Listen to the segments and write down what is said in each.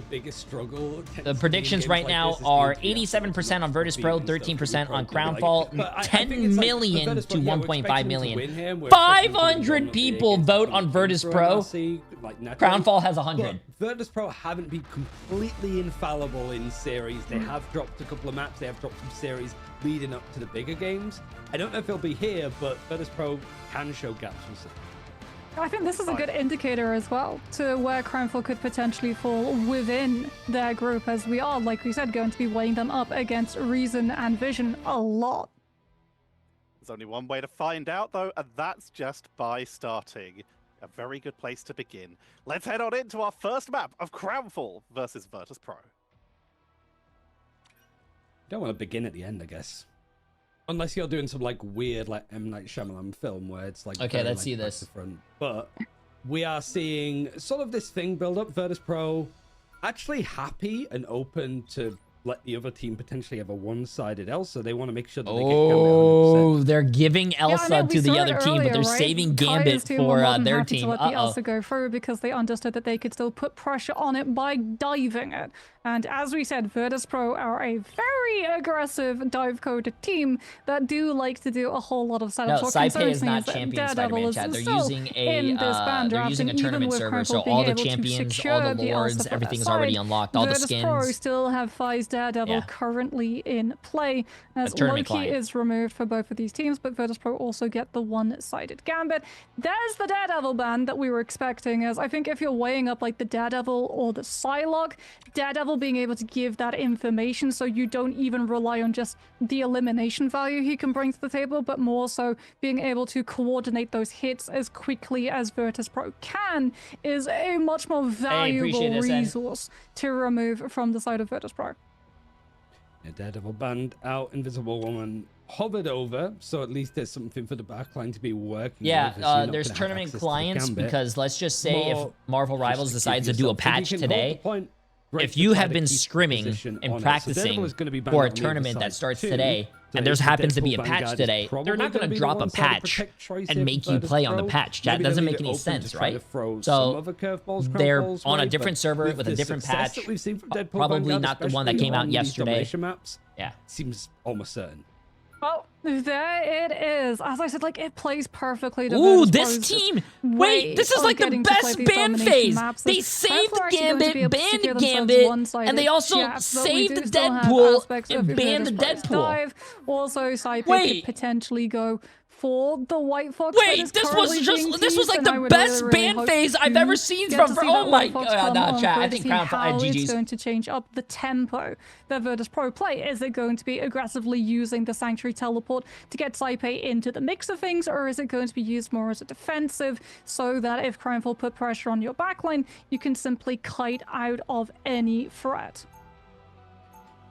biggest struggle. The predictions right now are 87% on Virtus Pro, 13% on CROWNFALL, 10 million to 1.5 million. 500 people vote on Virtus Pro. CROWNFALL has 100. Virtus Pro haven't been completely infallible in series. They have dropped a couple of maps. They have dropped some series leading up to the bigger games. I don't know if they'll be here, but Virtus Pro can show gaps. We'll see. I think this is a good indicator as well to where CROWNFALL could potentially fall within their group, as we are, like we said, going to be weighing them up against Reason and Vision a lot. There's only one way to find out, though, and that's just by starting. A very good place to begin. Let's head on into our first map of CROWNFALL versus Virtus Pro. Don't want to begin at the end, I guess. Unless you're doing some like weird like M. Night Shyamalan film where it's like okay, let's see this. But we are seeing sort of this thing build up. Virtus Pro actually happy and open to let the other team potentially have a one-sided Elsa. They want to make sure that they get Gambit 100%. They're giving Elsa to the other team, but they're saving Gambit for their team. To let the Elsa go through because they understood that they could still put pressure on it by diving it. And as we said, Virtus Pro are a very aggressive dive-coded team that do like to do a whole lot of setups. No, Saipei is not champion Spider-Man chat. They're using a tournament server, so all the champions, all the lords, everything's already unlocked, all the skins. Virtus Pro still have Fi's Daredevil currently in play, as Loki is removed for both of these teams, but Virtus Pro also get the one-sided Gambit. There's the Daredevil ban that we were expecting, as I think if you're weighing up like the Daredevil or the Psylocke, Daredevil being able to give that information so you don't even rely on just the elimination value he can bring to the table, but more so being able to coordinate those hits as quickly as Virtus Pro can is a much more valuable resource to remove from the side of Virtus Pro. Yeah, Daredevil banned out, Invisible Woman hovered over, so at least there's something for the backline to be working with. There's tournament clients because let's just say if Marvel Rivals decides to do a patch today, if you have been scrimming and practicing for a tournament that starts today, and there happens to be a patch today, they're not going to drop a patch and make you play on the patch. That doesn't make any sense, right? So they're on a different server with a different patch, probably not the one that came out yesterday. Yeah, seems almost certain. Well, there it is. As I said, like, it plays perfectly to Ooh, this team! Wait, this is like the best ban phase! They saved Gambit, banned Gambit, and they also saved the Deadpool and banned the Deadpool. Also, Saipei could potentially go for the White Fox. Wait, this was like the best ban phase I've ever seen from. Oh my god, no, chat. I think CROWNFALL GG's. It's going to change up the tempo that Virtus Pro play. Is it going to be aggressively using the Sanctuary Teleport to get Saipei into the mix of things, or is it going to be used more as a defensive so that if CROWNFALL put pressure on your backline, you can simply kite out of any threat?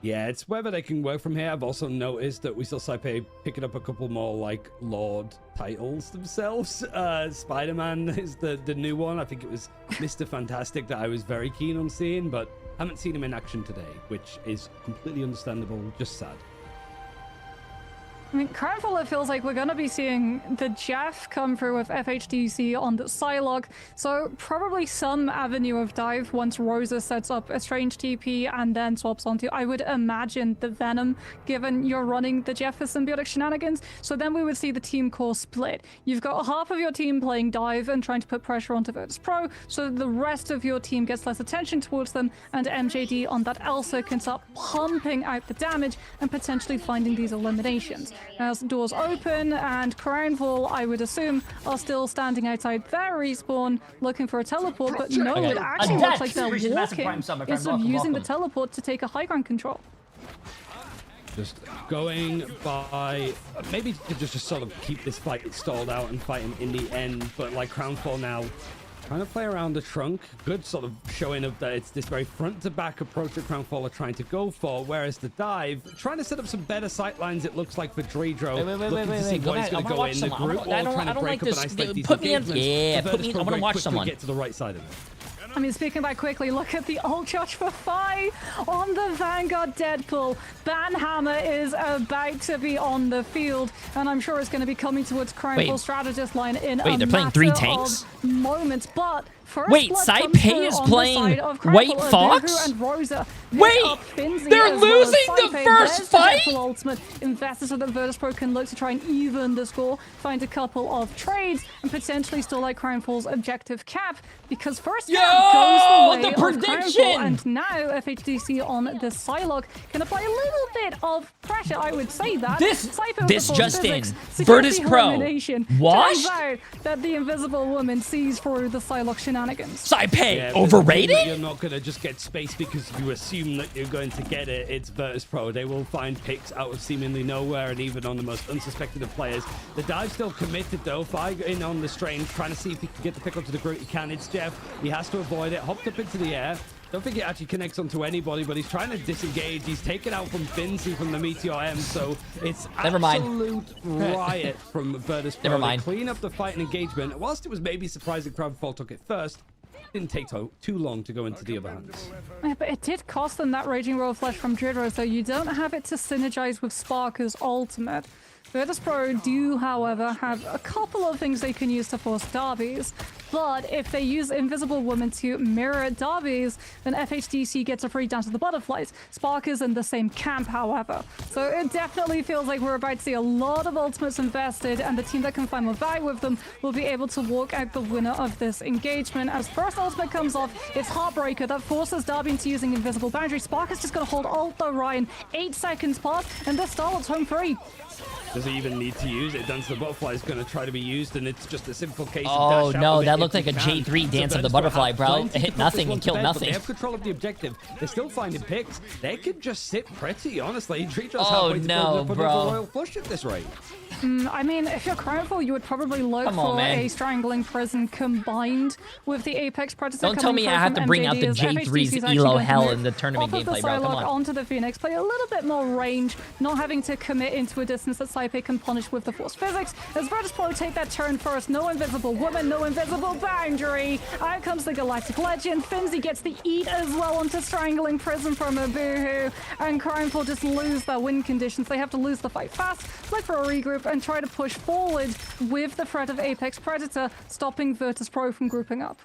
Yeah, it's whether they can work from here. I've also noticed that we saw Saipei picking up a couple more like Lord titles themselves. Spider-Man is the new one. I think it was Mr. Fantastic that I was very keen on seeing, but haven't seen him in action today, which is completely understandable, just sad. I mean, CROWNFALL, it feels like we're going to be seeing the Jeff come through with FHDC on the Psylocke, so probably some avenue of dive once Rosa sets up a strange TP and then swaps onto, I would imagine, the Venom, given you're running the Jeff for symbiotic shenanigans. So then we would see the team core split. You've got half of your team playing dive and trying to put pressure onto Virtus Pro, so the rest of your team gets less attention towards them, and MJD on that Elsa can start pumping out the damage and potentially finding these eliminations. As doors open, and CROWNFALL, I would assume, are still standing outside their respawn looking for a teleport, but no, it actually looks like they're walking instead of using the teleport to take a high ground control. Just going by, maybe to just sort of keep this fight stalled out and fighting in the end, but like CROWNFALL now trying to play around the trunk. Good sort of showing of that it's this very front-to-back approach that CROWNFALL are trying to go for, whereas the dive, trying to set up some better sight lines, it looks like, for Dreydro. Wait. Go back. I want to watch someone. I don't like this. Put me in. Yeah, put me in. I want to watch someone. Get to the right side of it. I mean, speaking about quickly, look at the ult charge for Fi on the Vanguard Deadpool. Banhammer is about to be on the field, and I'm sure it's going to be coming towards CROWNFALL strategist line in a they're playing 3 tanks? moments, but Wait, Saipei is playing White Fox? Wait, they're losing the first fight? Ultimate investors so that VIRTUS can look to try and even the score, find a couple of trades, and potentially still like CROWNFALL's objective cap, because first cap goes the way of CROWNFALL, and now FHDC on the Psylocke can apply a little bit of pressure, I would say that. This just in. VIRTUS Pro. What? Turns out that the invisible woman sees through the Psylocke shenanigans. Saipei, overrated? You're not going to just get space because you assume that you're going to get it. It's VIRTUS Pro. They will find picks out of seemingly nowhere and even on the most unsuspected of players. The dive's still committed though. Fi in on the Strange, trying to see if he can get the pick up to the group. He can. It's Jeff. He has to avoid it. Hopped up into the air. Don't think it actually connects onto anybody, but he's trying to disengage. He's taken out from Finzi from the Meteor M, so it's absolute riot from VIRTUS Pro. Never mind. Clean up the fight and engagement. Whilst it was maybe surprising CROWNFALL took it first, it didn't take too long to go into the other hands. Yeah, but it did cost them that Raging Roll Flash from Jidra, so you don't have it to synergize with Sparker's ultimate. VIRTUS Pro do, however, have a couple of things they can use to force Darby's, but if they use Invisible Woman to mirror Darby's, then FHDC gets a free down to the butterflies. Spark is in the same camp, however. So it definitely feels like we're about to see a lot of ultimates invested, and the team that can find more value with them will be able to walk out the winner of this engagement. As first ultimate comes off, it's Heartbreaker that forces Darby into using Invisible Boundary. Spark is just going to hold alt though, Ryan. 8 seconds pass, and the Starlord's home free. Does he even need to use it? Dance of the Butterfly is going to try to be used, and it's just a simple case of dash no, that looked like a J3 Dance of the Butterfly, bro. It hit nothing and killed nothing. They have control of the objective. They're still finding picks. They could just sit pretty, honestly. Oh, no, bro. Royal Flush at this rate. I mean, if you're CROWNFALL, you would probably look for a Strangling Prison combined with the Apex Predator. Don't tell me I have to bring out the J3's Elo Hell in the tournament gameplay, bro. Come on. Onto the Phoenix, play a little bit more range, not having to commit into a distance that Saipei can punish with the Force Physics. As VIRTUS Pro take that turn first, no Invisible Woman, no Invisible Boundary. Out comes the Galactic Legend. Finzi gets the eat as well onto Strangling Prison from a Boohoo, and CROWNFALL just lose their win conditions. They have to lose the fight fast, look for a regroup, and try to push forward with the threat of Apex Predator, stopping VIRTUS Pro from grouping up.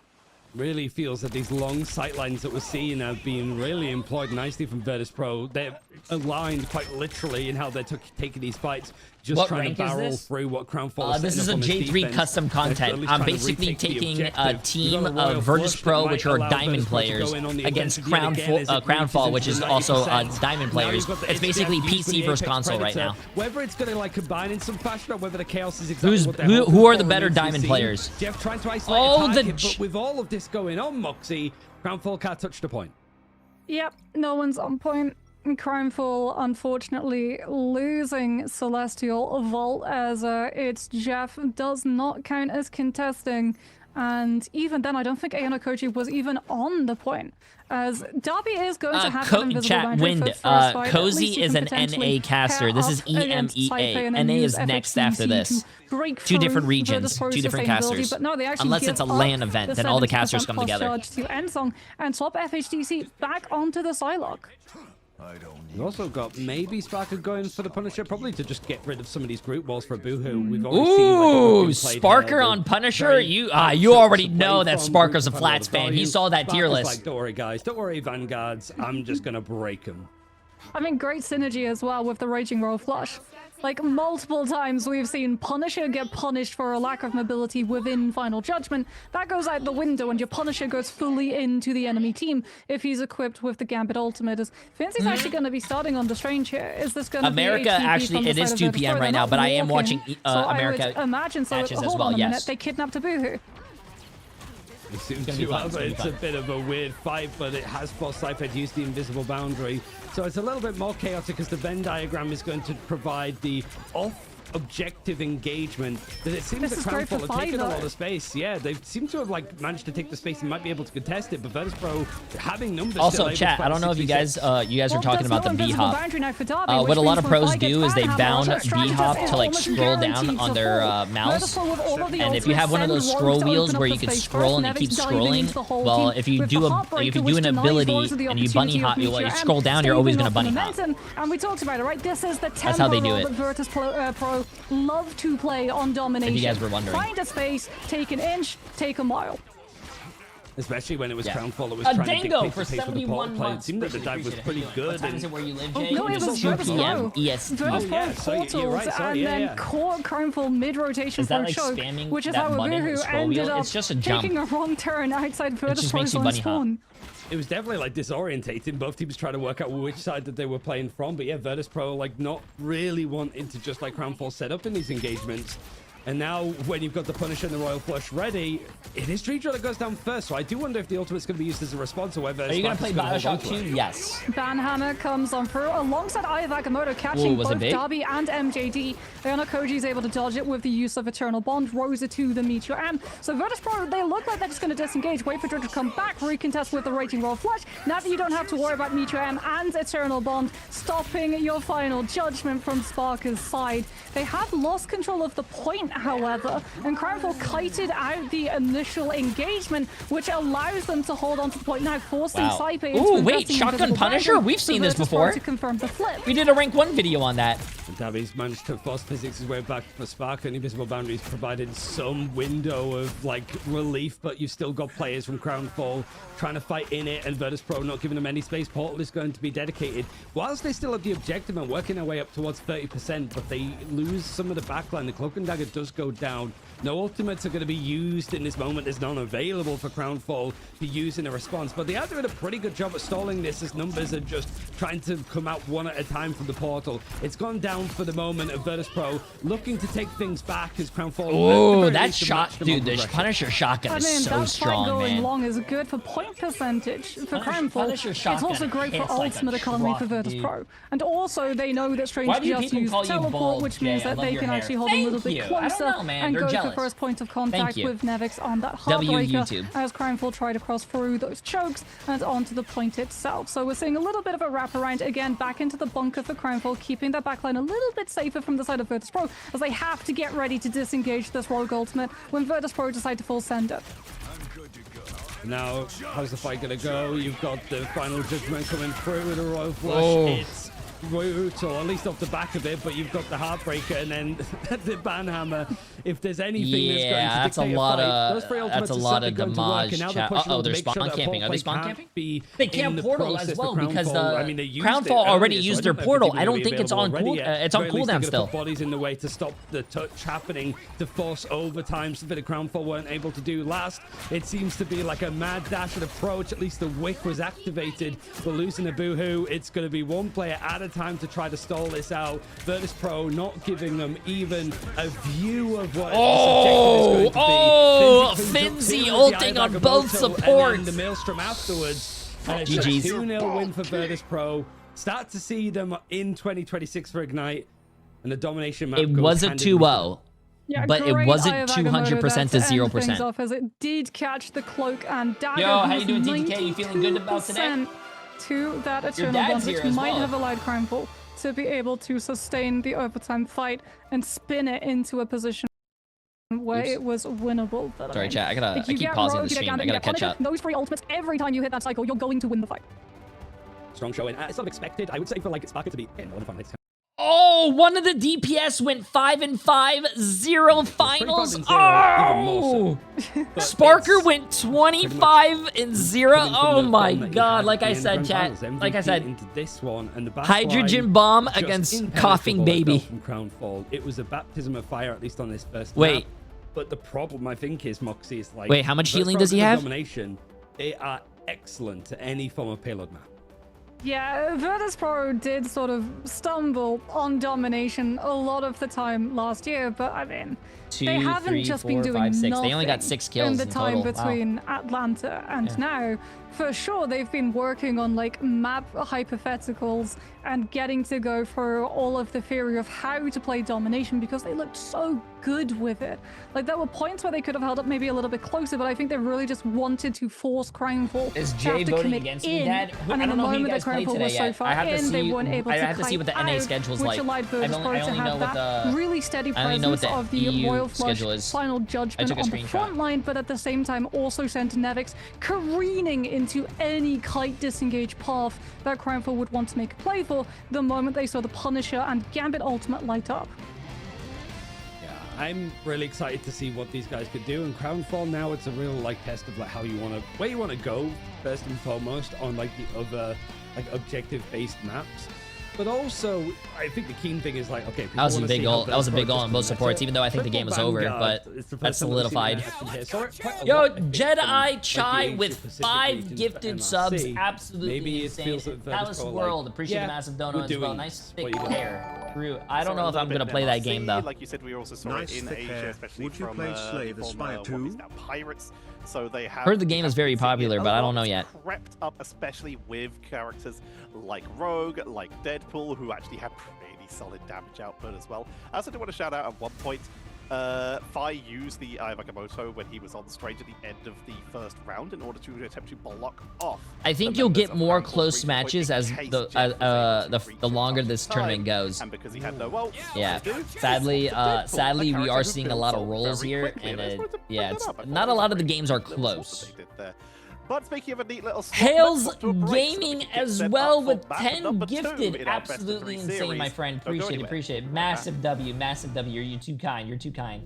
Really feels that these long sightlines that we're seeing are being really employed nicely from VIRTUS Pro. They're aligned quite literally in how they're taking these fights. Just trying to barrel through what CROWNFALL is this is a J3 custom content. I'm basically taking a team of VIRTUS Pro, which are Diamond players, against CROWNFALL, which is also Diamond players. It's basically PC versus console right now. Whether it's going to like combine in some fashion or whether the chaos is exactly who are the better Diamond players? Jeff trying to isolate the target, but with all of this going on, Moxie, CROWNFALL can't touch the point. Yep, no one's on point. CROWNFALL unfortunately losing Celestial Vault as its Jeff does not count as contesting, and even then I don't think Ayano was even on the point, as Darby is going to have an invisible boundary for first fight. Cozy is an NA caster. This is EMEA. NA is next after this. Two different regions, two different casters. But no, unless it's a LAN event, then all the casters come together. To Ensong and swap FHDC back onto the Psylocke. We've also got maybe Sparker going for the Punisher, probably to just get rid of some of these group walls for Boohoo. We've already seen Sparker on Punisher? You already know that Sparker's a Flats fan. He saw that tier list. Like, don't worry, guys. Don't worry, Vanguards. I'm just going to break them. I mean, great synergy as well with the Raging Roll Flush. Like, multiple times we've seen Punisher get punished for a lack of mobility within Final Judgment. That goes out the window, and your Punisher goes fully into the enemy team if he's equipped with the Gambit ultimate. Is Finzi's actually going to be starting on the Strange here? Is this going to be America? Actually, it is 2 p.m. right now, but I am watching America matches as well. Yes. They kidnapped a Boohoo. It's a bit of a weird fight, but it has forced Cypher to use the invisible boundary. So it's a little bit more chaotic as the Venn diagram is going to provide the objective engagement. That it seems that CROWNFALL have taken a lot of space. Yeah, they seem to have managed to take the space and might be able to contest it, but VIRTUS Pro having numbers. Also, chat, I don't know if you guys are talking about the B-hop. What a lot of pros do is they bound B-hop to scroll down on their mouse. And if you have one of those scroll wheels where you can scroll and it keeps scrolling, well, if you do an ability and you bunny hop, you scroll down, you're always going to bunny hop. And we talked about it, right? This is the That's how they do it. VIRTUS Pro love to play on domination. If you guys were wondering. Find a space, take an inch, take a mile. Especially when it was CROWNFALL that was trying to dictate for the pace of the portal play. It seemed that the dive was pretty good. What time is it where you live, Jay? No, it was 2 p.m. EST. Portals, and then caught CROWNFALL mid-rotation for a choke, which is how Abuhu ended up taking a wrong turn outside Virtus Pro's own spawn. It was definitely like disorientating. Both teams trying to work out which side that they were playing from. But yeah, Virtus Pro like not really wanting to just like CROWNFALL set up in these engagements. And now, when you've got the Punisher and the Royal Flush ready, it is Street that goes down first. So I do wonder if the ultimate's going to be used as a response, or whether... Are you going to play Bioshock 2? Yes. Banhammer comes on through alongside Aya Wakamoto, catching both Darby and MJD. Ayana Koji is able to dodge it with the use of Eternal Bond. Rosa to the Meteor M. So Virtus Pro, they look like they're just going to disengage, wait for Dread to come back, recontest with the Raging Royal Flush. Now that you don't have to worry about Meteor M and Eternal Bond, stopping your final judgment from Sparker's side. They have lost control of the point, however, and CROWNFALL kited out the initial engagement, which allows them to hold on to the point now, forcing Saipe into Ooh, wait, Shotgun Punisher? We've seen this before. To confirm the flip. We did a rank 1 video on that. And Davi's managed to force physics his way back for Spark, and Invisible Boundaries provided some window of like relief, but you've still got players from CROWNFALL trying to fight in it, and Virtus Pro not giving them any space. Portal is going to be dedicated. Whilst they still have the objective and working their way up towards 30%, but they lose some of the backline. The Cloak and Dagger does go down. No ultimates are going to be used in this moment. There's none available for CROWNFALL to use in a response, but they are doing a pretty good job at stalling this as numbers are just trying to come out one at a time from the portal. It's gone down for the moment of Virtus Pro looking to take things back as CROWNFALL. Oh, that shot, dude, the Punisher shotgun is so strong, man. That going long is good for point percentage for CROWNFALL. It's also great for ultimate economy for Virtus Pro. And also, they know that Strange just used teleport, which means that they can actually hold a little bit closer and go for first point of contact with Nevix on that Heartbreaker as CROWNFALL try to cross through those chokes and onto the point itself. So we're seeing a little bit of a wraparound again back into the bunker for CROWNFALL, keeping that backline a little bit safer from the side of Virtus Pro as they have to get ready to disengage this Rogue Ultimate when Virtus Pro decide to full send it. Now, how's the fight gonna go? You've got the final judgment coming through with a Royal Flush. It's brutal, at least off the back of it, but you've got the Heartbreaker and then the Banhammer. If there's anything that's going to that's a lot of damage. Uh-oh, they're spawn camping. Are they spawn camping? They camp portal as well because CROWNFALL already used their portal. I don't think it's on cooldown still. Bodies in the way to stop the touch happening, to force overtime, something that CROWNFALL weren't able to do last. It seems to be like a mad dash approach. At least the wick was activated. We're losing a Boohoo. It's going to be one player at a time to try to stall this out. Virtus Pro not giving them even a view of what this objective is going to be. Finzi ulting on both supports. And then the Maelstrom afterwards. And it's GG's. a 2-0 win for Virtus Pro. Start to see them in 2026 for Ignite. And the domination map It was a 2-0. Yeah, but it wasn't 200% to 0%. Off as it did catch the Cloak and Dagger. Yo, how you doing, TTK? You feeling good about today? To that Eternal Bond, which might have allowed CROWNFALL to be able to sustain the overtime fight and spin it into a position where it was winnable. Sorry, chat. I keep pausing the stream. I gotta catch up. Those 3 ultimates, every time you hit that cycle, you're going to win the fight. Strong showing. It's not expected. I would say for like Sparker to be in one of our next. Oh, one of the DPS went 5-5, 0 finals. Oh, Sparker went 25-0. Oh my God! Like I said, chat. Like I said, into this one and the hydrogen bomb against coughing baby. From CROWNFALL. It was a baptism of fire, at least on this first. Wait. Map. But the problem I think is Moxie is like. Wait, how much healing does he have? Domination. They are excellent to any form of payload map. Yeah, Virtus Pro did sort of stumble on domination a lot of the time last year, but I mean, they haven't just been doing nothing. They only got 6 kills in the time between Atlanta and now. For sure, they've been working on like map hypotheticals and getting to go through all of the theory of how to play domination because they looked so good with it. Like there were points where they could have held up maybe a little bit closer, but I think they really just wanted to force CROWNFALL Is Jay voting against me, Dad? And in the moment that CROWNFALL was so far in, they weren't able to have to see what the NA schedule's like. Which allowed Virtus Pro to have that really steady presence of the Royal Flush final judgment on the front line, but at the same time also sent Nevix careening into any kite disengage path that CROWNFALL would want to make a play for the moment they saw the Punisher and Gambit ultimate light up. Yeah, I'm really excited to see what these guys could do. And CROWNFALL now, it's a real like test of like how you want to, where you want to go first and foremost on like the other like objective-based maps. But also, I think the keen thing is like, okay, that was a big goal. That was a big goal on both supports, even though I think the game was over, but that's solidified. Yo, Jedi Chai with 5 gifted subs, absolutely insane. Palace World, appreciate the massive donut as well. Nice thick hair. True. I don't know if I'm gonna play that game though. Like you said, we also saw it in Asia, especially from Pirates. So they have heard the game is very popular, but I don't know yet. Crept up, especially with characters like Rogue, like Deadpool, who actually have pretty solid damage output as well. I also do want to shout out at one point, Fi used the Eye of Agamotto when he was on Strange at the end of the first round in order to attempt to block off. I think you'll get more close matches as the longer this tournament goes. And because he had no ult, yeah. Sadly, we are seeing a lot of rolls here, and yeah, it's not a lot of the games are close. But speaking of a neat little Hails Gaming as well with 10 gifted. Absolutely insane, my friend. Appreciate it, appreciate it. Massive W, massive W. You're too kind, you're too kind.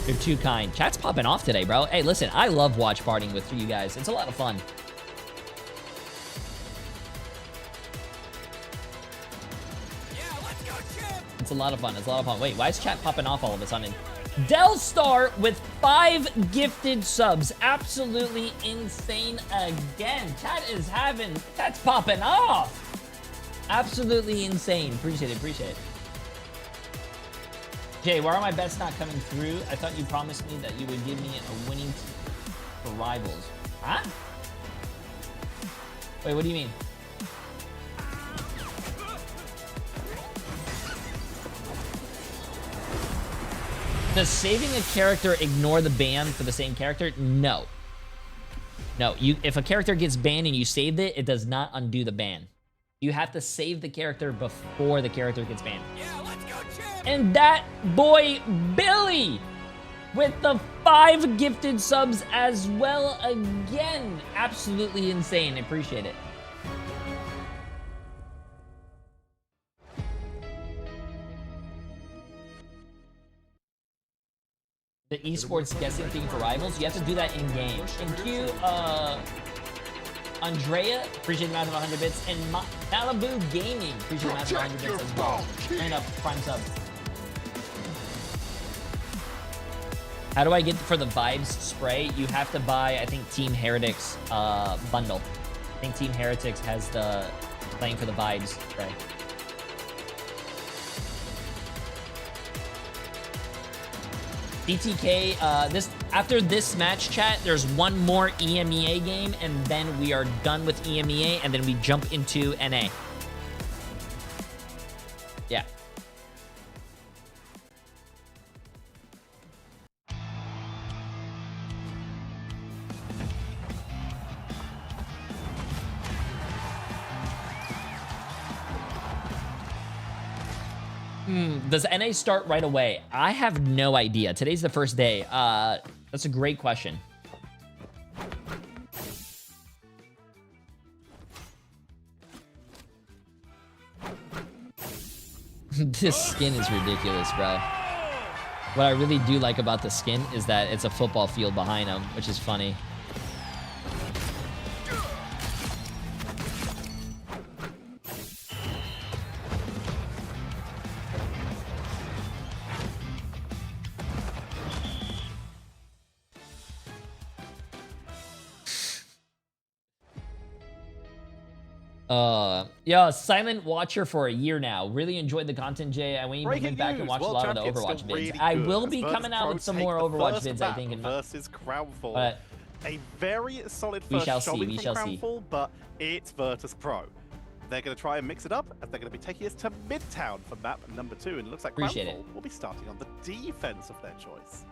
You're too kind. Chat's popping off today, bro. Hey, listen, I love watch partying with you guys. It's a lot of fun. It's a lot of fun. It's a lot of fun. Wait, why is chat popping off all of a sudden? Delstar with 5 gifted subs. Absolutely insane again. Chat is having... That's popping off. Absolutely insane. Appreciate it. Appreciate it. Jay, why are my bets not coming through? I thought you promised me that you would give me a winning team for rivals. Huh? Wait, what do you mean? Does saving a character ignore the ban for the same character? No. No, if a character gets banned and you saved it, it does not undo the ban. You have to save the character before the character gets banned. Yeah, let's go, Chip! And that boy, Billy, with the 5 gifted subs as well again. Absolutely insane. I appreciate it. The esports guessing thing for rivals, you have to do that in game. Thank you, Andrea, appreciate the amount of 100 bits, and Malibu Gaming, appreciate the amount of 100 bits as well. And a prime sub. How do I get for the Vibes spray? You have to buy, I think, Team Heretics bundle. I think Team Heretics has the playing for the Vibes spray. DTK, after this match, chat, there's one more EMEA game, and then we are done with EMEA, and then we jump into NA. Yeah. Does NA start right away? I have no idea. Today's the first day. That's a great question. This skin is ridiculous, bro. What I really do like about the skin is that it's a football field behind him, which is funny. Yeah, silent watcher for a year now. Really enjoyed the content, Jay. I went back and watched a lot of the Overwatch vids. Really I will be coming out with some more Overwatch vids, I think. Versus CROWNFALL. But a very solid first showing from CROWNFALL, but it's Virtus Pro. They're going to try and mix it up, as they're going to be taking us to Midtown for map number 2. And it looks like CROWNFALL will be starting on the defense of their choice.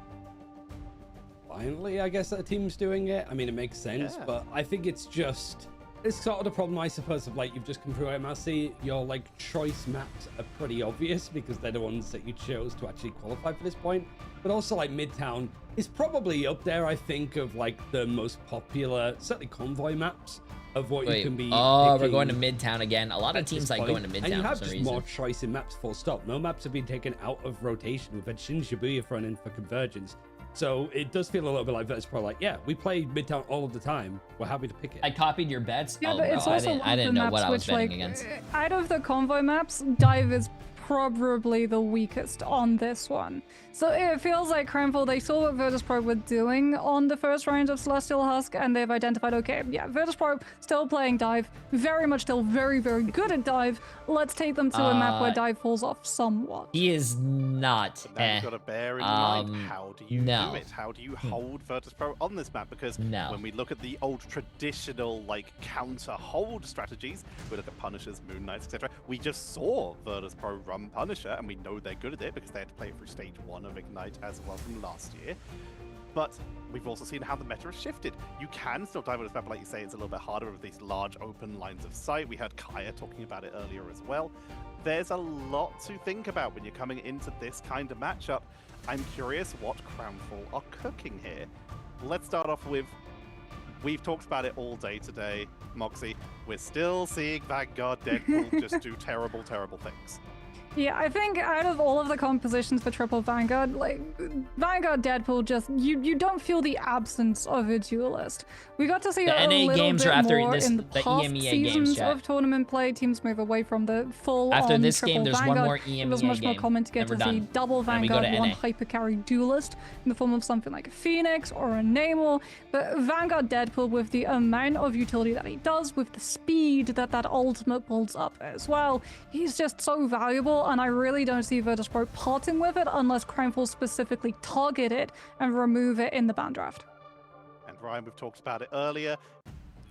Finally, I guess that team's doing it. I mean, it makes sense, but I think it's just... it's sort of the problem, I suppose, of like you've just come through MRC. Your like choice maps are pretty obvious because they're the ones that you chose to actually qualify for this point. But also like Midtown is probably up there, I think, of like the most popular, certainly convoy maps of what you can be. Oh, we're going to Midtown again. A lot of teams like going to Midtown. And you have for some just reason. more choice in maps, full stop. No maps have been taken out of rotation. We've had Shin Shibuya thrown in for convergence. So it does feel a little bit like Virtus Pro, like, yeah, we play Midtown all of the time. We're happy to pick it. I copied your bets. Yeah, oh, but no, it's also I didn't know what I was betting like, against. Out of the convoy maps, Dive is probably the weakest on this one. So it feels like CROWNFALL, they saw what Virtus Pro were doing on the first round of Celestial Husk, and they've identified, okay, yeah, Virtus Pro still playing Dive, very much still very, very good at Dive. Let's take them to a map where Dive falls off somewhat. He is not. Now you've got to bear in mind, how do you do it? How do you hold Virtus Pro on this map? Because when we look at the old traditional like counter hold strategies, we look at Punishers, Moon Knights, etc. We just saw Virtus Pro run Punisher, and we know they're good at it because they had to play through stage 1 of Ignite as well from last year. But we've also seen how the meta has shifted. You can still dive on this map, but like you say, it's a little bit harder with these large open lines of sight. We heard Kaya talking about it earlier as well. There's a lot to think about when you're coming into this kind of matchup. I'm curious what CROWNFALL are cooking here. Let's start off with, we've talked about it all day today, Moxie. We're still seeing Vanguard Deadpool just do terrible, terrible things. Yeah, I think out of all of the compositions for Triple Vanguard, like, Vanguard Deadpool just, you don't feel the absence of a duelist. We got to see a little games bit are after more this, in the past EMEA seasons games, of tournament play. Teams move away from the full after on this Triple game, there's Vanguard. one more EMEA It was much more common to get to see double Vanguard, one hypercarry duelist in the form of something like a Phoenix or a Namor. But Vanguard Deadpool, with the amount of utility that he does, with the speed that that ultimate pulls up as well, he's just so valuable, and I really don't see Virtus Pro parting with it unless CROWNFALL specifically target it and remove it in the ban draft. And Ryan, we've talked about it earlier.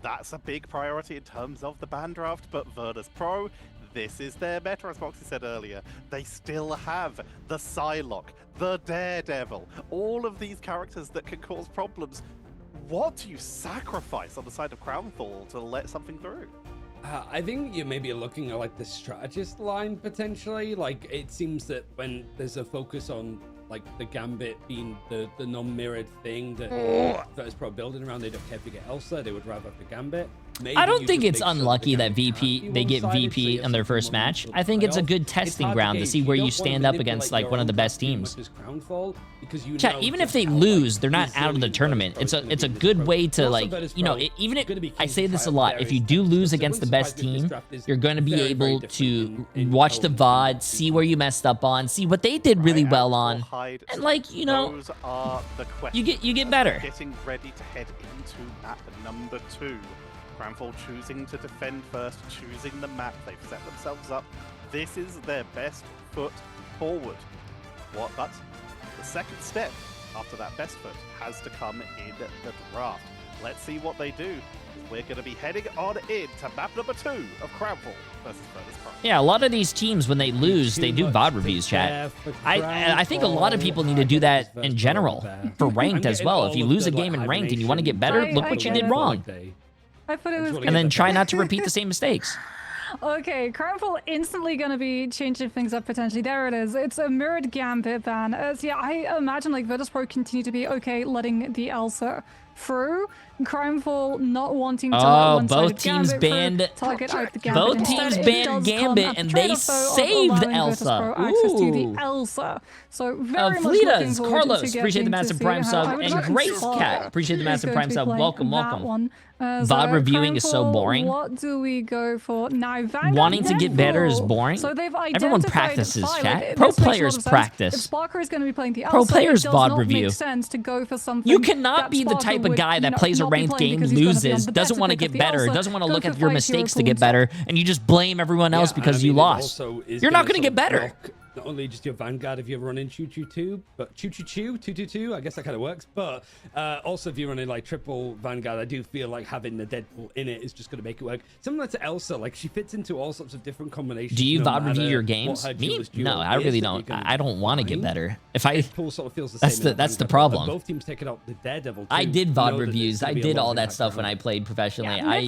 That's a big priority in terms of the ban draft, but Virtus Pro, this is their meta, as Moxie said earlier. They still have the Psylocke, the Daredevil, all of these characters that can cause problems. What do you sacrifice on the side of CROWNFALL to let something through? I think you maybe looking at like the strategist line potentially. Like it seems that when there's a focus on like the Gambit being the non-mirrored thing that Virtus Pro building around, they don't care if you get Elsa, they would rather have the Gambit. Maybe I don't think it's unlucky that they get VP in their first match. I think it's a good testing ground to see where you stand up against like one of the best teams. Yeah, even if they lose, they're not out of the tournament. It's a good way to like, you know, even if I say this a lot, if you do lose against the best team, you're going to be able to watch the VOD, see where you messed up on, see what they did really well on, and like, you know, those are the you get better. Getting ready to head into map number 2. CROWNFALL choosing to defend first, choosing the map. They've set themselves up. This is their best foot forward. But the second step after that best foot has to come in the draft. Let's see what they do. We're going to be heading on into map number 2 of CROWNFALL versus Virtus Pro. Yeah, a lot of these teams, when they lose, they do VOD reviews, chat. I think a lot of people need to do that in general for ranked as well. If you lose a game in ranked and you want to get better, look what you did wrong. I thought it was and then try not to repeat the same mistakes. Okay, CROWNFALL instantly going to be changing things up potentially. There it is. It's a mirrored Gambit ban. Yeah, I imagine like Virtus Pro continue to be okay letting the Elsa through. CROWNFALL not wanting to let one both teams banned target out the Gambit. Both teams banned Gambit and they saved Elsa. Access to the Elsa. So very much looking forward Carlos, to appreciate the massive Prime sub, and Grace Cat, appreciate the massive Prime sub. Welcome. VOD reviewing is so boring. What do we go for now? Wanting to get better is boring. So they've Everyone practices, chat. Pro players practice. If Sparker is going to be playing the Elsa, Pro players it does VOD not review. make sense to go for something. You cannot be the type of guy that plays a ranked game, loses, doesn't want to get better, doesn't want to look at your mistakes to get better, and you just blame everyone else because you lost. You're not going to get better. not only just your Vanguard if you're running Choo Choo 2, but Choo Choo Choo 222, I guess that kind of works. But also if you're running like triple Vanguard, I do feel like having the Deadpool in it is just going to make it work. Similar to Elsa, like she fits into all sorts of different combinations. Do you VOD review your games? Me? No, I really don't. I don't want to get better. If I, sort of feels the same that's the problem. Both teams taking out the Daredevil. I did VOD reviews. I did all that stuff when I played professionally. Yeah, I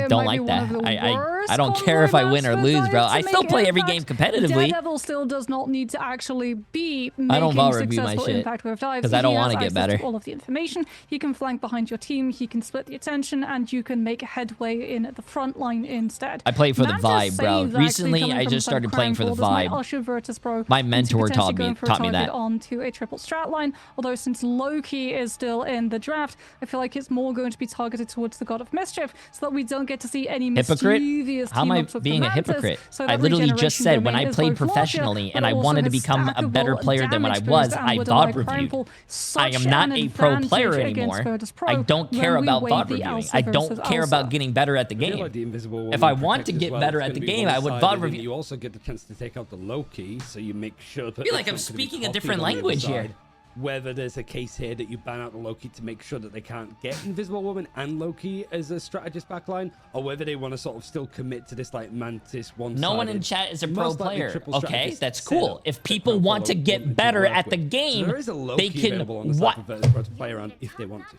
don't like that. I don't care if I win or lose, bro. I still play every game competitively. Daredevil still does not need to actually be I don't making review my successful shit impact with dives. because I don't want to get better. All of the information, he can flank behind your team, he can split the attention, and you can make headway in the front line instead. I play for the vibe, bro. Recently, I just started playing for the vibe. My mentor taught me that. Onto a triple strat line, although since Loki is still in the draft, I feel like it's more going to be targeted towards the God of Mischief, so that we don't get to see any mischievous. How am I being a hypocrite? I literally just said when I played professionally and I wanted to become a better player than what I was, I VOD reviewed. I am not a pro player anymore. I don't care about VOD reviewing. I don't care about getting better at the game. If I want to get better at the game, I would VOD review. You also get the chance to take out the Loki, so you make sure that I feel like I'm speaking a different language here. Whether there's a case here that you ban out the Loki to make sure that they can't get Invisible Woman and Loki as a strategist backline, or whether they want to sort of still commit to this like Mantis one-sided. No one in chat is a pro player. Okay, that's cool. If people want to get better at the game, they can play around if they want to.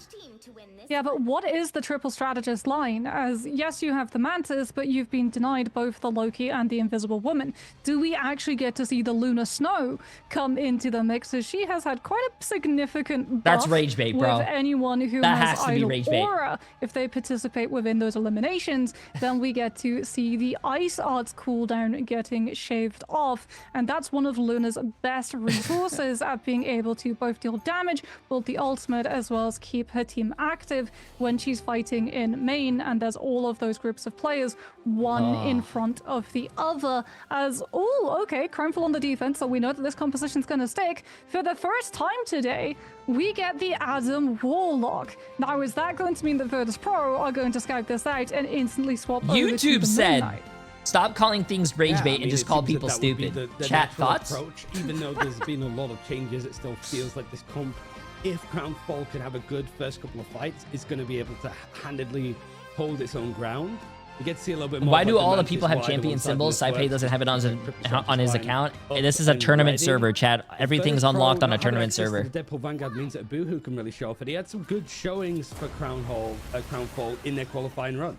Yeah, but what is the triple strategist line? As yes, you have the Mantis, but you've been denied both the Loki and the Invisible Woman. Do we actually get to see the Luna Snow come into the mix? As she has had quite a significant buff rage bait, bro. With anyone who has idle aura. If they participate within those eliminations, then we get to see the Ice Arts cooldown getting shaved off, and that's one of Luna's best resources at being able to both deal damage, build the ultimate, as well as keep her team active when she's fighting in main, and there's all of those groups of players, one in front of the other. As okay, CROWNFALL on the defense, so we know that this composition's gonna stick. For the first time today, we get the Adam Warlock. Now, is that going to mean that Virtus Pro are going to scout this out and instantly swap over to the Moon Knight? Stop calling things rage bait and just call people stupid. The Chat thoughts? Approach. Even though there's been a lot of changes, it still feels like this comp, if CROWNFALL can have a good first couple of fights, it's going to be able to handedly hold its own ground. You get to see a little bit more. Why do all the people have champion symbols? Saipei doesn't have it on his account. This is a tournament server, chat. Everything's unlocked on a tournament server. The Deadpool Vanguard means that Boohoo can really show off, and he had some good showings for CROWNFALL in their qualifying run.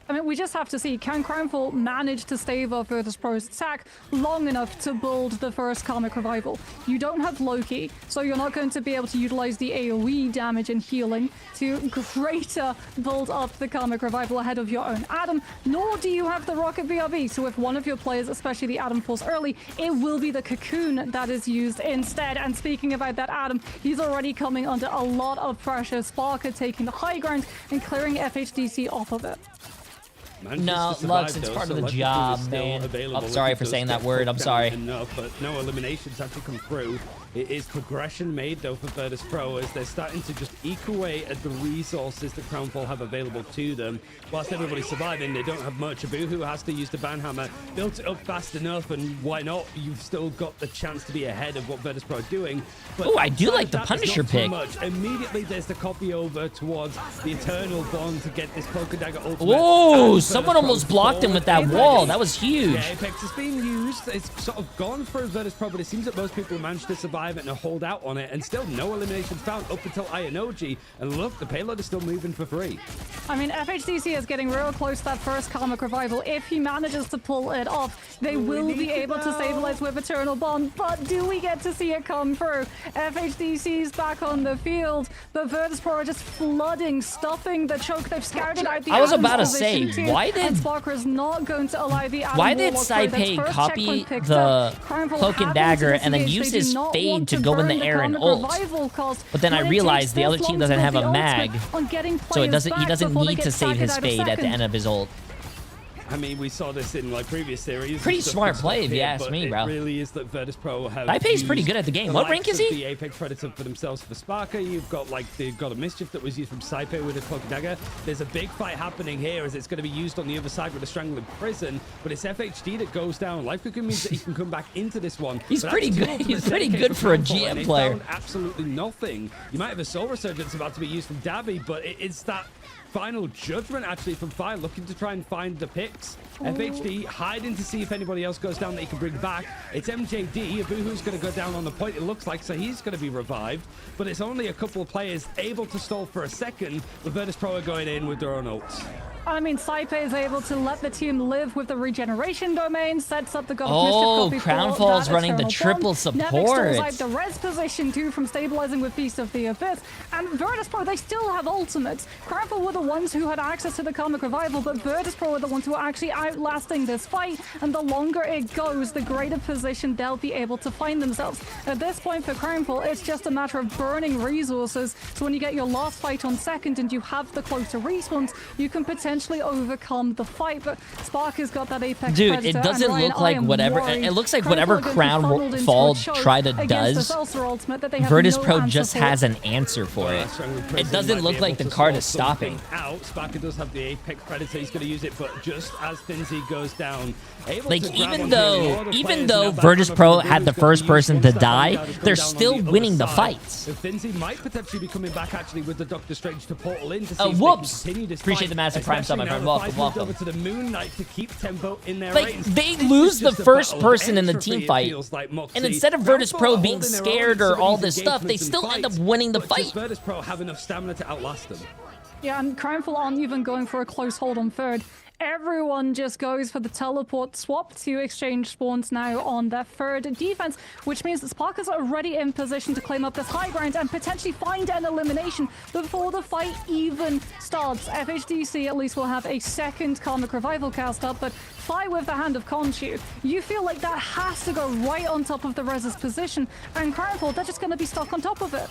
I mean, we just have to see, can CROWNFALL manage to stave off Virtus Pro's attack long enough to build the first Karmic Revival? You don't have Loki, so you're not going to be able to utilize the AoE damage and healing to greater build up the Karmic Revival ahead of your own Adam, nor do you have the Rocket BRB, so if one of your players, especially the Adam, falls early, it will be the Cocoon that is used instead. And speaking about that Adam, he's already coming under a lot of pressure. Sparker taking the high ground and clearing FHDC off of it. No, Lux, it's part of the job, man. I'm sorry for saying that word. I'm sorry. Enough, but no eliminations have to come through. It is progression made, though, for Virtus Pro, as they're starting to just eke away at the resources that CROWNFALL have available to them. Whilst everybody's surviving, they don't have much. Boohoo has to use the Banhammer, built it up fast enough, and why not? You've still got the chance to be ahead of what Virtus Pro are doing. Oh, I do like the Punisher pick. Immediately, there's the copy over towards the Eternal Bond to get this Poker Dagger ultimate. Oh, someone almost blocked him with that wall. That was huge. Yeah, Apex is being used. It's sort of gone for Virtus Pro, but it seems that most people managed to survive it and hold out on it, and still no eliminations found up until Ionoji. And look, the payload is still moving for free. I mean, FHDC is getting real close to that first Karmic Revival. If he manages to pull it off, they will be able to stabilize with Eternal Bond, but do we get to see it come through? FHDC's back on the field. The Virtus Pro are just flooding, stuffing the choke. They've scouted out the I was about to say, why did Saipei copy the Cloak and Dagger and then use his fade to go in the air and ult? But then I realized the other team doesn't have a mag, so he doesn't need to save his fade at the end of his ult. I mean, we saw this in like previous series. Pretty smart play, if you ask me, bro. It really is that Virtus Pro have. Taipei's pretty good at the game. What rank is he? The Apex Predator for themselves for Sparker. You've got like they've got a mischief that was used from Taipei with a cloak dagger. There's a big fight happening here as it's going to be used on the other side with a strangling prison. But it's FHD that goes down. Life Cocoon means that he can come back into this one. He's pretty good. He's pretty good for a GM player. Absolutely nothing. You might have a Soul Resurgence about to be used from Dabby, but it's that final judgment actually from Fire, looking to try and find the picks. FHD hiding to see if anybody else goes down that he can bring back. It's MJD. Abuhu's going to go down on the point, it looks like, so he's going to be revived. But it's only a couple of players able to stall for a second. The Virtus Pro are going in with their own ults. I mean, Taipei is able to let the team live with the regeneration domain, sets up the God of Mischief CROWNFALL's running the triple support. Nevix out the res position too from stabilizing with Beast of the Abyss. And Virtus Pro, they still have ultimates. CROWNFALL were the ones who had access to the Karmic Revival, but Virtus Pro are the ones who are actually outlasting this fight. And the longer it goes, the greater position they'll be able to find themselves. At this point for CROWNFALL, it's just a matter of burning resources. So when you get your last fight on second and you have the closer respawns, you can potentially overcome the fight. But Spark has got that Apex Dude, Predator, it doesn't look like whatever. It looks like whatever CROWNFALL try to does, Virtus Pro just has an answer for it. It doesn't look like the card is stopping. Sparker does have the Apex Predator. He's going to use it, but just as Finzi goes down, like even though Virtus Pro had the first person to die, they're still winning the fights. Finzi might potentially be coming back actually with the Doctor Strange to portal in to see whoops! Appreciate the massive prime sub, my friend. Welcome. Over to the Moon Knight to keep tempo in their like range. They lose the first person in the team fight, and instead of Virtus Pro being scared or all this stuff, they still end up winning the fight. Does Virtus Pro have enough stamina to outlast them? Yeah, and CROWNFALL aren't even going for a close hold on third. Everyone just goes for the teleport swap to exchange spawns now on their third defense, which means that Sparkers are already in position to claim up this high ground and potentially find an elimination before the fight even starts. FHDC at least will have a second Karmic Revival cast up, but Fire with the Hand of Khonshu, you feel like that has to go right on top of the Rez's position, and CROWNFALL, they're just going to be stuck on top of it.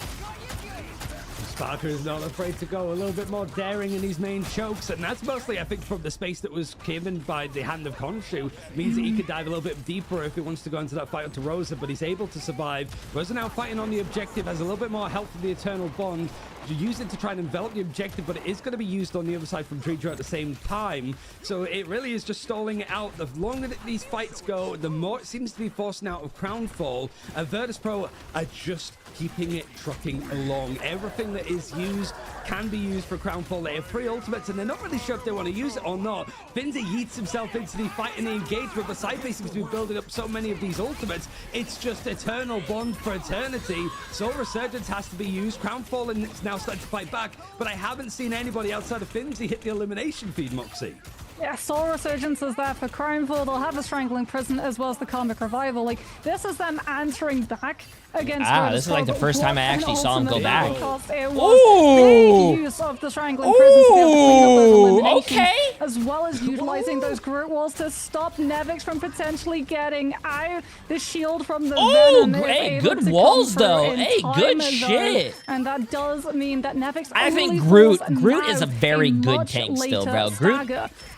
Sparker is not afraid to go a little bit more daring in his main chokes, and that's mostly, I think, from the space that was given by the Hand of Khonshu. Means that he could dive a little bit deeper if he wants to go into that fight onto Rosa, but he's able to survive. Rosa now fighting on the objective, has a little bit more health of the Eternal Bond. You use it to try and envelop the objective, but it is going to be used on the other side from Dreedra at the same time. So it really is just stalling it out. The longer that these fights go, the more it seems to be forcing out of CROWNFALL. Virtus Pro are just keeping it trucking along. Everything that is used can be used for CROWNFALL. They have 3 ultimates, and they're not really sure if they want to use it or not. Finzi yeets himself into the fight and the engagement, but Taipei seems to be building up so many of these ultimates. It's just Eternal Bond for eternity. Soul Resurgence has to be used. CROWNFALL is now starting to fight back, but I haven't seen anybody outside of Finzi hit the elimination feed, Moxie. Yeah, Soul Resurgence is there for CROWNFALL. They'll have a Strangling Prison as well as the Karmic Revival. Like, this is them answering back against this is like the first time I actually saw him go back. It was big use of the Strangling Prison to be able to clean up those eliminations, as well as utilizing those Groot Walls to stop Nevix from potentially getting out. The shield from the Venom hey, good walls though. Hey, good shit. And that does mean that Nevix I think Groot is a very good tank still, bro. Groot.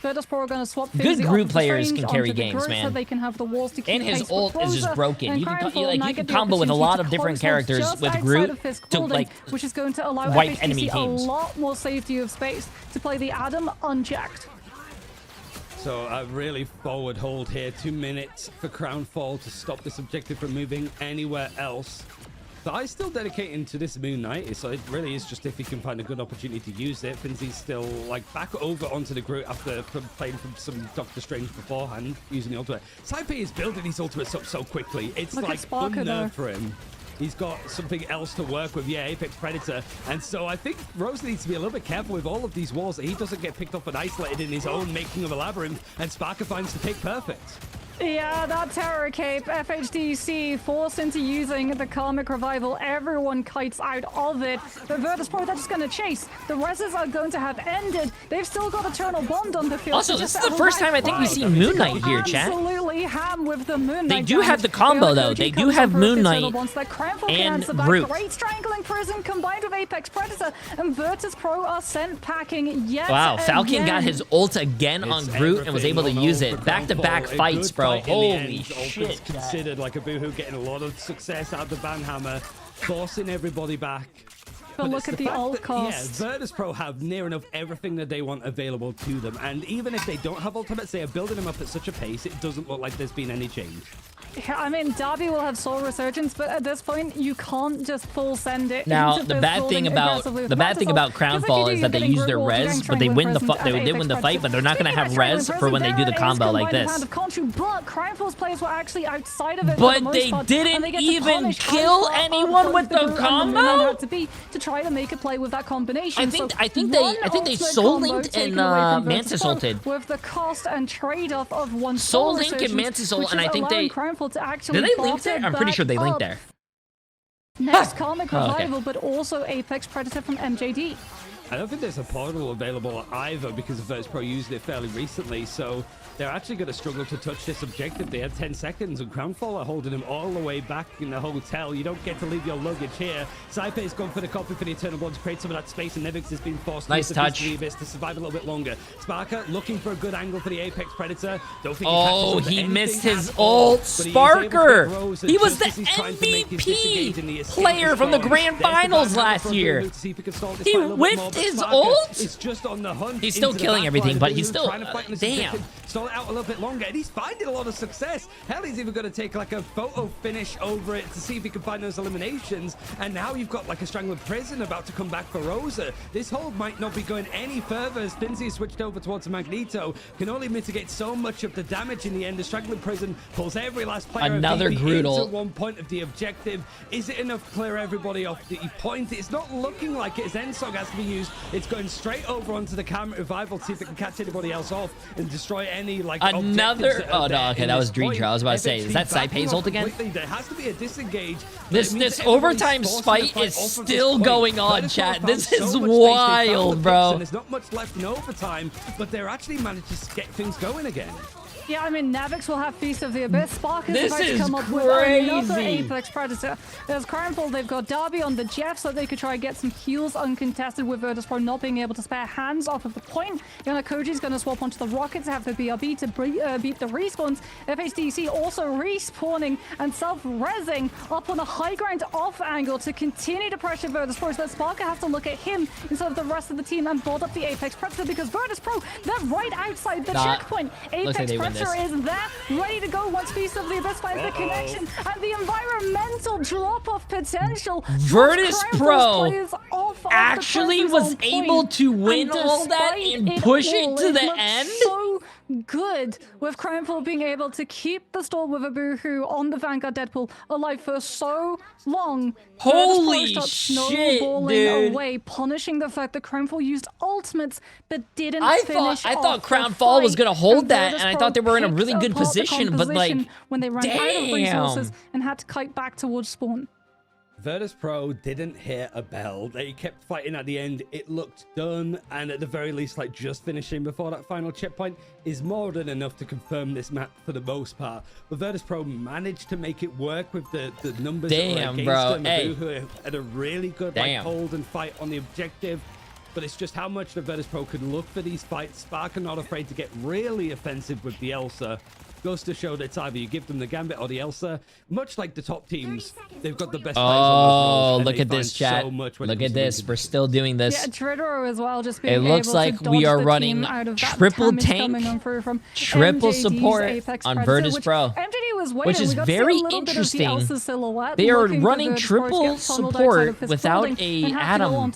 Good Groot players can carry games, man. So they can have the walls to keep and his ult is just broken. You can combo with a lot of different characters with Groot to like which is going to allow wipe enemy FHDC teams. a lot more safety of space to play the Adam unchecked. So a really forward hold here. 2 minutes for CROWNFALL to stop this objective from moving anywhere else. So I still dedicating to this Moon Knight, so it really is just if he can find a good opportunity to use it. Finzi's still like back over onto the Groot after playing from some Doctor Strange beforehand, using the ultimate. Taipei is building these ultimates up so quickly. It's like unnerved for him. He's got something else to work with, yeah, Apex Predator. And so I think Rose needs to be a little bit careful with all of these walls that he doesn't get picked up and isolated in his own making of a labyrinth, and Sparker finds the pick perfect. Yeah, that Terror Cape, FHDC forced into using the Karmic Revival. Everyone kites out of it. But Virtus Pro, they're just going to chase. The reses are going to have ended. They've still got Eternal Bond on the field. Also, this is the first time I think we've seen Moon Knight here, chat. Absolutely ham with the Moon Knight. They do have the combo, though. They do have Moon Knight and Root. Great Strangling Prison combined with Apex Predator. And Virtus Pro are sent packing yet Wow, Falcon again. got his ult again on Groot and was able to use it. Back-to-back fights, bro. Holy shit. It's considered like a Boohoo getting a lot of success out of the Banhammer, forcing everybody back. But look at the ult cost. Yeah, Virtus Pro have near enough everything that they want available to them. And even if they don't have ultimates, they are building them up at such a pace, it doesn't look like there's been any change. Yeah, I mean, Darby will have Soul Resurgence, but at this point, you can't just full send it. Now, the bad thing about CROWNFALL is that they use their res, but they win the fight, but they're not going to have res for when they do the combo like this. But CROWNFALL's players were actually outside of it. But they didn't even kill anyone with the combo. To try to make a play with that combination. I think they Soul Linked and Mantis ulted. With the cost and trade-off of one Soul Link and Mantis ult, and I think they to actually did they link there? I'm pretty sure they linked there. Next Karmic Revival, but also Apex Predator from MJD. I don't think there's a portal available either because Virtus Pro used it fairly recently, so they're actually going to struggle to touch this objective. They have 10 seconds, and CROWNFALL are holding him all the way back in the hotel. You don't get to leave your luggage here. Saipei's gone for the copy for the Eternal Bond to create some of that space, and Nevix has been forced nice to touch to survive a little bit longer. Sparker looking for a good angle for the Apex Predator. Don't think he missed his ult. Sparker! He was the MVP player from the Grand Finals last year. He whiffed his ult? It's just on the hunt. He's still killing everything, but he's still... damn. Stall it out a little bit longer, and he's finding a lot of success. Hell, he's even going to take like a photo finish over it to see if he can find those eliminations. And now you've got like a Strangler Prison about to come back for Rosa. This hold might not be going any further as Finzi switched over towards Magneto. Can only mitigate so much of the damage in the end. The Strangler Prison pulls every last player another Groodle into one point of the objective. Is it enough to clear everybody off the point? It's not looking like it as Ensog has to be used. It's going straight over onto the Karmic Revival to see if it can catch anybody else off and destroy any like another. Oh no, okay, that was Dream Trail. I was about to say, is that Saipei's ult again? There has to be a disengage. This overtime fight is still going on, chat. This is wild, bro. There's not much left in overtime, but they're actually managed to get things going again. Yeah, I mean, Navix will have Feast of the Abyss. Spark is about to come up with another Apex Predator. There's CROWNFALL. They've got Darby on the Jeff, so they could try and get some heals uncontested with Virtus Pro not being able to spare hands off of the point. Koji's going to swap onto the Rocket to have the BRB to beat the respawns. FHDC also respawning and self-rezzing up on a high ground off angle to continue to pressure Virtus Pro. So that Sparker has to look at him instead of the rest of the team and board up the Apex Predator because Virtus Pro, they're right outside the checkpoint. Apex Predator is there, ready to go once Feast of the Abyss finds the connection and the environmental drop-off potential. Virtus Pro actually was able to win all that and push it to the end? So good with CROWNFALL being able to keep the stall with a Boohoo on the Vanguard Deadpool alive for so long. Holy shit, dude. Away, punishing the fact that CROWNFALL used ultimates but didn't finish I thought CROWNFALL was going to hold that, and I thought they were in a really good position, but like, when they ran out of resources and had to kite back towards spawn. Virtus Pro didn't hear a bell. They kept fighting at the end. It looked done, and at the very least, like just finishing before that final checkpoint is more than enough to confirm this map for the most part. But Virtus Pro managed to make it work with the numbers that were against them. Hey. Who had a really good like hold and fight on the objective. But it's just how much the Virtus Pro could look for these fights. Spark are not afraid to get really offensive with the Elsa. Goes to show that it's either you give them the Gambit or the Elsa. Much like the top teams, they've got the best players on those roles, look at this, chat. So look at this. We're still doing this. Yeah, Tridoro as well, just being it looks like we are running triple tank, triple support on Virtus Pro, which is very interesting. They are running triple support without a Adam.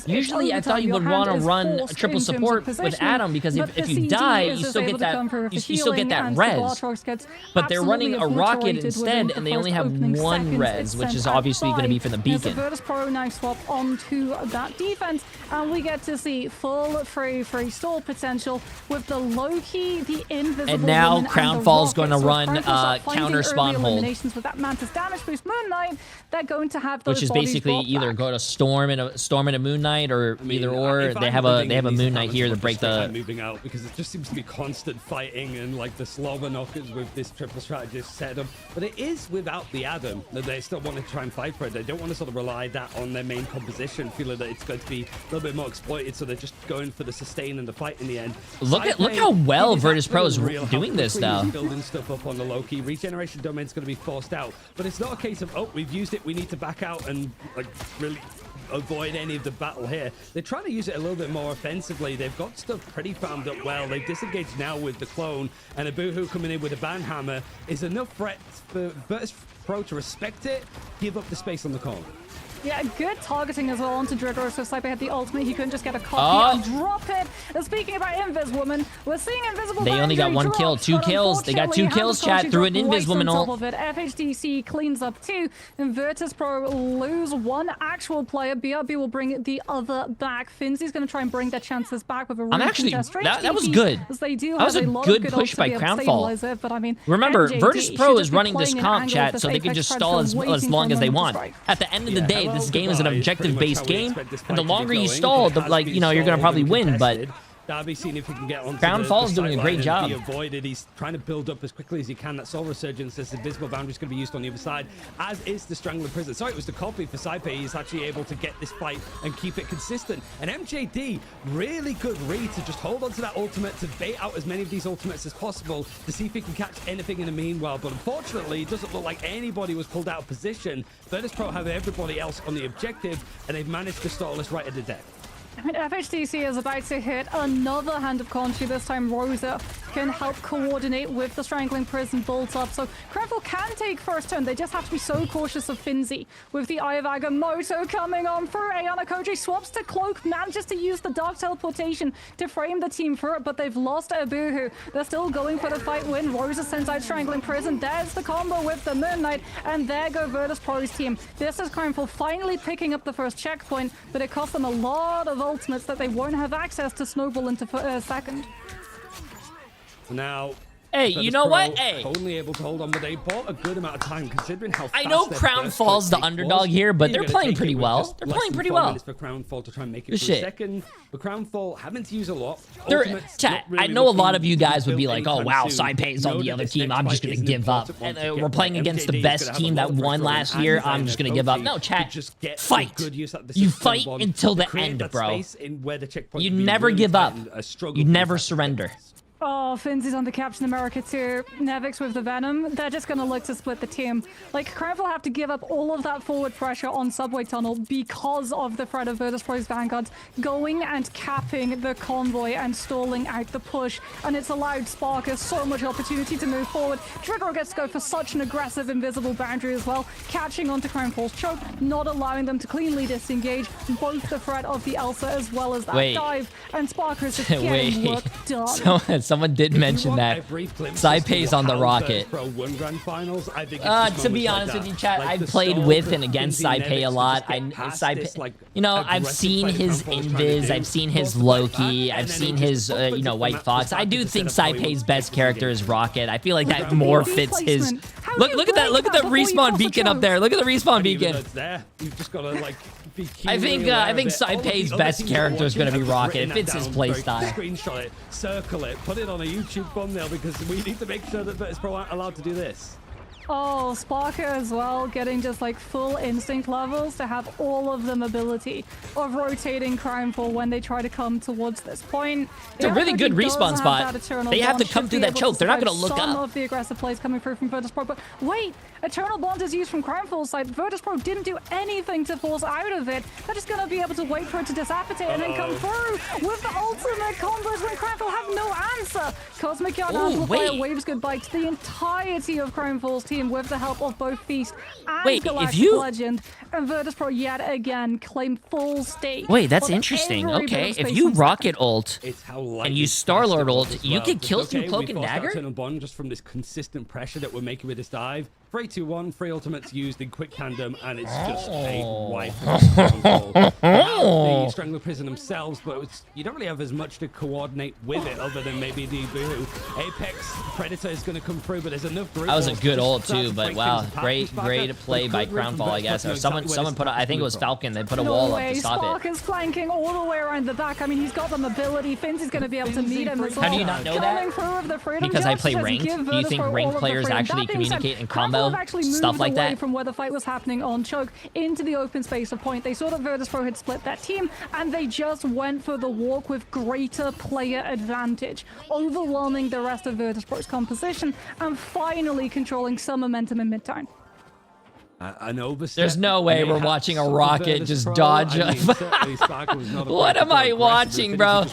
Usually, I thought you would want to run a triple support with Adam because if you die, you still get that res. res. But they're running a rocket instead, and they only have 1 res, which is obviously going to be for the beacon. Virtus Pro now swap onto that defense, and we get to see full free stall potential with the low-key, the invisible. And now CROWNFALL is going to run counter spawn hold. With that Mantis damage boost Moon Knight, they're going to have those, which is basically either go to Storm and a Moon Knight, or either or. They have a Moon Knight here to break the. Moving out, because it just seems to be constant fighting and like the slobber knockers with this triple strategist setup. But it is without the Adam that they still want to try and fight for it. They don't want to sort of rely that on their main composition, feeling that it's going to be a little bit more exploited. So they're just going for the sustain and the fight in the end. Look how well Virtus Pro is doing this now. Building stuff up on the low key. Regeneration domain's going to be forced out, but it's not a case of, oh, we've used it, we need to back out and like really avoid any of the battle here. They're trying to use it a little bit more offensively. They've got stuff pretty farmed up well. They've disengaged now with the clone, and a Boohoo coming in with a Banhammer is enough threat for Virtus Pro to respect it, give up the space on the cone. Yeah, good targeting as well onto Dridor. So Sniper had the ultimate. He couldn't just get a copy and drop it. And speaking about Invis Woman, we're seeing Invisible. They only got 1 kill, 2 kills. They got 2 kills, chat, through an Invis Woman ult. FHDC cleans up 2. And Virtus Pro lose 1 actual player. BRB will bring the other back. Finzy's going to try and bring their chances back with a that was good. That was a good push by CROWNFALL. But I mean, remember, Virtus Pro is running this comp, chat, so they can just stall as long as they want. At the end of the day, this game is an objective-based game, and the longer you stall, the, like, you know, you're gonna probably win. But Darby seeing if he can get on. CROWNFALL is doing a great job. He avoided. He's trying to build up as quickly as he can. That Soul Resurgence, this invisible boundary is going to be used on the other side, as is the Strangler Prison. Sorry, it was the copy for Saipe. He's actually able to get this fight and keep it consistent. And MJD, really good read to just hold on to that ultimate, to bait out as many of these ultimates as possible to see if he can catch anything in the meanwhile. But unfortunately, it doesn't look like anybody was pulled out of position. Virtus Pro have everybody else on the objective, and they've managed to stall us right at the death. I mean, FHDC is about to hit another hand of Conchu. This time, Rosa can help coordinate with the Strangling Prison bolt up. So CROWNFALL can take first turn. They just have to be so cautious of Finzy. With the Eye of Agamotto coming on for Ayana Koji, swaps to Cloak, manages to use the Dark Teleportation to frame the team for it, but they've lost Abuhu. They're still going for the fight win. Rosa sends out Strangling Prison. There's the combo with the Moon Knight, and there go Virtus Pro's team. This is CROWNFALL finally picking up the first checkpoint, but it cost them a lot of ultimates that they won't have access to snowball into second. Now, hey, you know what? Hey, only able to hold on, but they bought a good amount of time considering how fast I know CROWNFALL's the underdog here, but they're playing pretty well. They're playing pretty well. For CROWNFALL to try and make it through second, but CROWNFALL having to use a lot. Chat, I know a lot of you guys would be like, "Oh wow, Saipe's on the other team. I'm just gonna give up." And we're playing against the best team that won last year. I'm just gonna give up. No, chat, fight. You fight until the end, bro. You never give up. You never surrender. Oh, Finzy's on the Captain America too. Nevix with the Venom. They're just going to look to split the team. Like, CROWNFALL have to give up all of that forward pressure on Subway Tunnel because of the threat of Virtus Pro's Vanguards going and capping the convoy and stalling out the push. And it's allowed Sparker so much opportunity to move forward. Dridor gets to go for such an aggressive invisible boundary as well, catching onto CROWNFALL's choke, not allowing them to cleanly disengage both the threat of the Elsa as well as that dive. And Sparker's just getting work done. Someone did mention that Saipe's on the rocket. To be honest with you, chat, I've played with and against Saipe a lot. You know, I've seen his Invis, I've seen his Loki, I've seen his, you know, White Fox. I do think Saipe's best character is Rocket. I feel like that more fits his. Look at that! Look at the respawn beacon up there. Look at the respawn beacon. You've just got to like. I think Saipe's best character is going to be Rocket. It fits his playstyle. Screenshot it, circle it, put it on a YouTube thumbnail because we need to make sure that Virtus Pro aren't allowed to do this. Oh, Sparker as well, getting just like full instinct levels to have all of the mobility of rotating CROWNFALL when they try to come towards this point. It's a really good respawn spot. They have to come through that choke. They're not going to look up. Some of the aggressive plays coming through from Virtus Pro, but wait, Eternal Bond is used from CROWNFALL's side. Virtus Pro didn't do anything to force out of it. They're just going to be able to wait for it to disapitate and then come through with the ultimate combos when CROWNFALL have no answer. Cosmic Yard Amplifier waves goodbye to the entirety of CROWNFALL's team. team with the help of both Feast and Wait, Galactic Legend. And Virtus Pro yet again claim full stake. Wait, that's interesting. Okay, if you rocket ult and you Star-Lord ult, you can kill through Cloak and Dagger? Just from this consistent pressure that we're making with this dive. 3, 2, 1, 3 ultimates used in quick tandem, and it's just a wipe. The Strangler Prison themselves, but you don't really have as much to coordinate with it other than maybe the Boo. Apex Predator is going to come through, but there's enough. That was a good ult too, but wow, great play by CROWNFALL, I guess. Or someone put, I think it was Falcon. They put a wall up to stop Spark it. is flanking all the way around the back. I mean, he's got the mobility. Finz is going to be able to meet him as well. How do you not know that? Because I play ranked. Do you think ranked players actually communicate and combo stuff like that? From where the fight was happening on Choke into the open space of Point. They saw that Virtus Pro had split that team, and they just went for the walk with greater player advantage, overwhelming the rest of Virtus Pro's composition and finally controlling some momentum in mid-turn. There's no way we're watching a rocket just dodge. What am I watching, bro?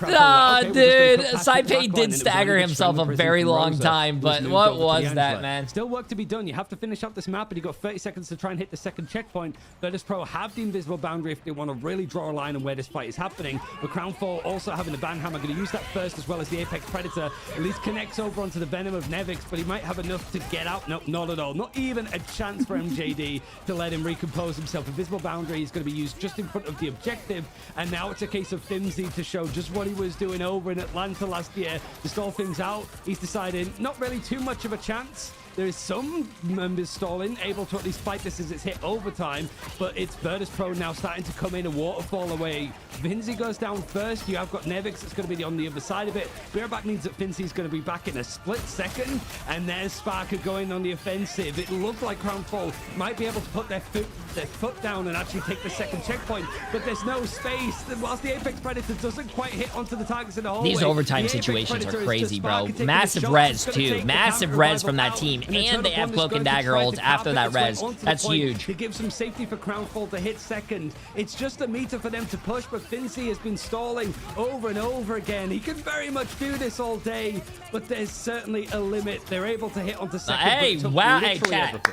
Nah, dude. Saipei did stagger himself a very long time, but what was that, man? Still work to be done. You have to finish up this map, and you've got 30 seconds to try and hit the second checkpoint. Virtus Pro have the invisible boundary if they want to really draw a line on where this fight is happening. But CROWNFALL also having the Banhammer, going to use that first as well as the Apex Predator. At least connects over onto the Venom of Nevix, but he might have enough to get out. No, not at all. Not even a chance for MJD to let him recompose himself. Invisible boundary is going to be used just in front of the objective, and now it's a case of Fimsy to show just what he was doing over in Atlanta last year to stall things out. He's decided not really too much of a chance. There is some members stalling, able to at least fight this as it's hit overtime, but it's Virtus Pro now starting to come in and waterfall away. Finzi goes down first. You have got Nevix that's going to be on the other side of it. Beerback means that Finzi's going to be back in a split second, and there's Sparker going on the offensive. It looked like CROWNFALL might be able to put their foot down and actually take the second checkpoint, but there's no space. Whilst the Apex Predator doesn't quite hit onto the targets in the hallway. These overtime situations are crazy, bro. Massive res, too. Massive res from that team. And they have Cloak and Dagger ult after that res. That's huge. To give some safety for CROWNFALL to hit second. It's just a meter for them to push, but Finzi has been stalling over and over again. He can very much do this all day, but there's certainly a limit. They're able to hit onto second. Hey, wow, hey, chat.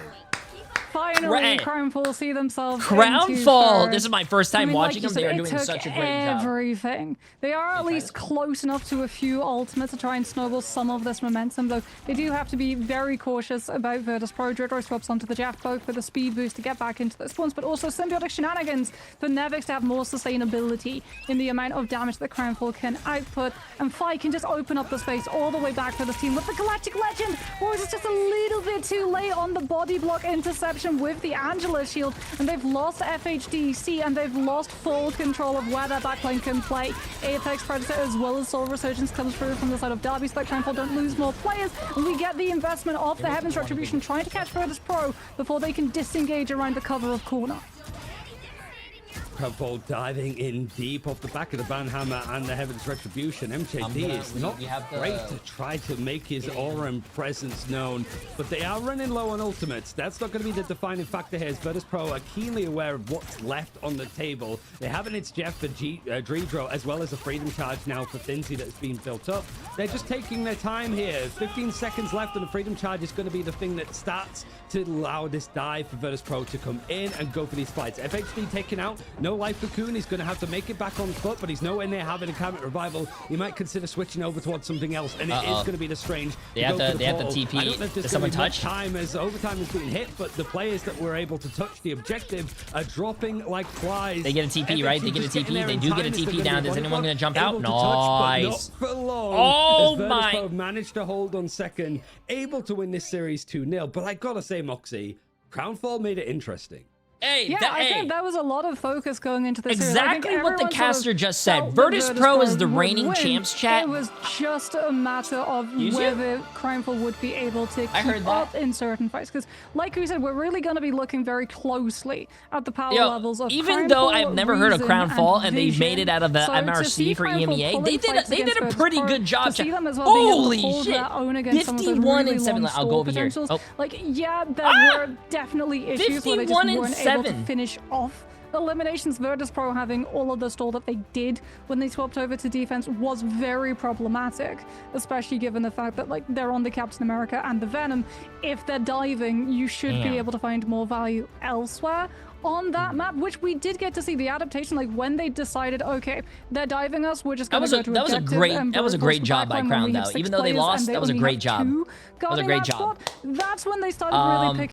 Finally, CROWNFALL see themselves. CROWNFALL. This is my first time watching them. They are doing such a great job. Everything. They are at least close enough to a few ultimates to try and snowball some of this momentum, though they do have to be very cautious about Virtus Pro. Dredro swaps onto the Jeff, both for the speed boost to get back into those spawns, but also symbiotic shenanigans for Nevix to have more sustainability in the amount of damage that CROWNFALL can output. And Fi can just open up the space all the way back for this team with the Galactic Legend. Or is it just a little bit too late on the body block interception with the Angela shield, and they've lost FHDC and they've lost full control of where their backline can play. Apex Predator as well as Soul Resurgence comes through from the side of Derby so that CROWNFALL don't lose more players, and we get the investment of the Heaven's Retribution trying to catch Virtus Pro before they can disengage around the cover of corner. CROWNFALL diving in deep off the back of the Banhammer and the Heaven's Retribution. MJD is not great to try to make his aura and presence known, but they are running low on ultimates. That's not going to be the defining factor here, as Virtus Pro are keenly aware of what's left on the table. They haven't its Jeff for Dredro, as well as a Freedom Charge now for Finzi that's been built up. They're just taking their time here. 15 seconds left, and the Freedom Charge is going to be the thing that starts to allow this dive for Virtus Pro to come in and go for these fights. FHD taken out. No life for Cocoon. He's going to have to make it back on foot, but he's nowhere near having a Karmic Revival. He might consider switching over towards something else, and it is going to be the Strange. They have to TP. I don't know if there's Does someone touch? Time as overtime is being hit, but the players that were able to touch the objective are dropping like flies. They get a TP, right? They get a TP. They do get a TP down. Is anyone going to jump out? Nice. Touch, for long, oh my! Managed to hold on second, able to win this series 2-0. But I gotta say, Moxie, CROWNFALL made it interesting. Hey, yeah, I think that was a lot of focus going into this. Exactly what the caster just said. Virtus Pro is the reigning champs, chat. It was just a matter of whether CROWNFALL would be able to keep up in certain fights. Because, like we said, we're really going to be looking very closely at the power levels of even though I've never heard of CROWNFALL and they made it out of the MRC for EMEA, they did a pretty good job. Holy shit! 51-7. I'll go over here. Like, yeah, there were definitely issues where they just weren't able to finish off Eliminations, Virtus Pro having all of the stall that they did when they swapped over to defense was very problematic, especially given the fact that like they're on the Captain America and the Venom. If they're diving, you should be able to find more value elsewhere on that map, which we did get to see the adaptation. Like when they decided, okay, they're diving us, we're just going to go to objective. That was a great job by Crown, though. Even though they lost, that was a great job. That was a great job. That's when they started really picking